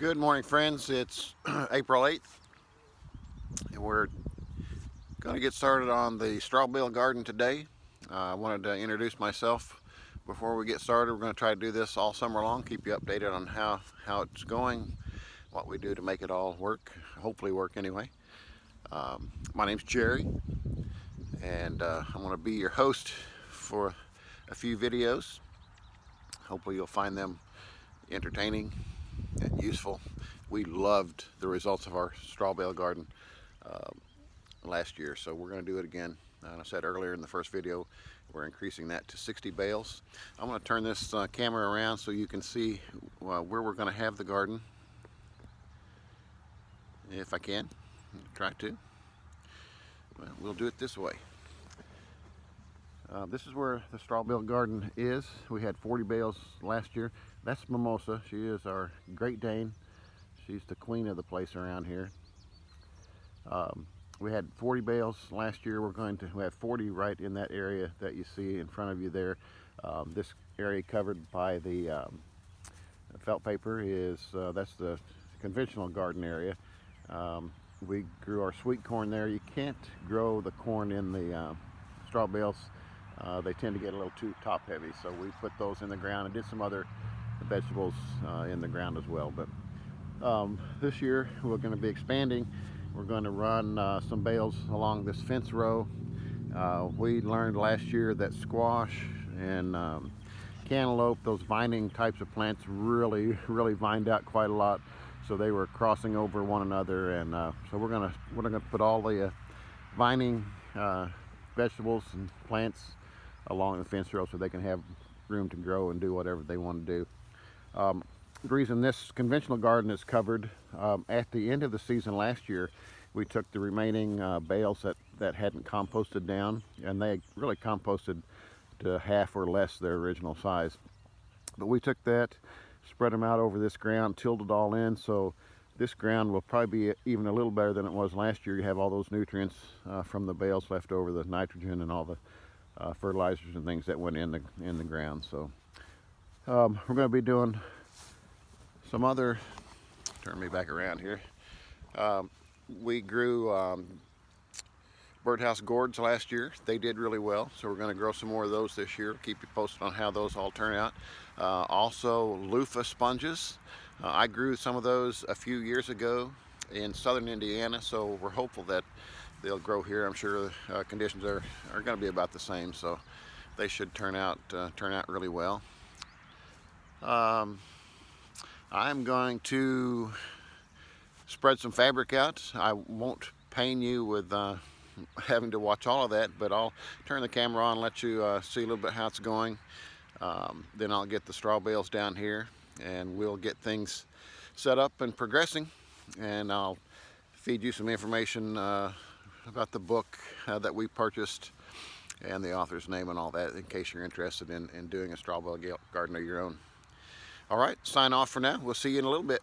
Good morning, friends. It's April 8th, and we're going to get started on the straw bale garden today. I wanted to introduce myself before we get started. We're going to try to do this all summer long, keep you updated on how it's going, what we do to make it all work, hopefully work anyway. My name's Jerry, and I'm going to be your host for a few videos. Hopefully you'll find them entertaining and useful. We loved the results of our straw bale garden last year, so we're going to do it again. And I said earlier in the first video, we're increasing that to 60 bales. I'm going to turn this camera around so you can see where we're going to have the garden, if I can. Try to. Well, we'll do it this way. This is where the straw bale garden is. We had 40 bales last year. That's Mimosa. She is our Great Dane. She's the queen of the place around here. We had 40 bales last year. We're going to have 40 right in that area that you see in front of you there. This area covered by the felt paper is that's the conventional garden area. We grew our sweet corn there. You can't grow the corn in the straw bales. They tend to get a little too top heavy, so we put those in the ground and did some other vegetables in the ground as well. But this year we're going to be expanding. We're going to run some bales along this fence row. We learned last year that squash and cantaloupe, those vining types of plants, really vined out quite a lot. So they were crossing over one another, and so we're gonna put all the vining vegetables and plants along the fence row so they can have room to grow and do whatever they want to do. The reason this conventional garden is covered, at the end of the season last year, we took the remaining bales that hadn't composted down, and they really composted to half or less their original size. But we took that, spread them out over this ground, tilled it all in, so this ground will probably be even a little better than it was last year. You have all those nutrients from the bales left over, the nitrogen and all the fertilizers and things that went in the ground. So we're going to be doing some other, turn me back around here. We grew birdhouse gourds last year. They did really well, so we're going to grow some more of those this year. Keep you posted on how those all turn out. Also loofah sponges. I grew some of those a few years ago in southern Indiana, so we're hopeful that they'll grow here. I'm sure conditions are going to be about the same, so they should turn out really well. I'm going to spread some fabric out. I won't pain you with having to watch all of that, but I'll turn the camera on and let you see a little bit how it's going. Then I'll get the straw bales down here and we'll get things set up and progressing, and I'll feed you some information about the book that we purchased and the author's name and all that, in case you're interested in doing a straw bale garden of your own. All right, sign off for now. We'll see you in a little bit.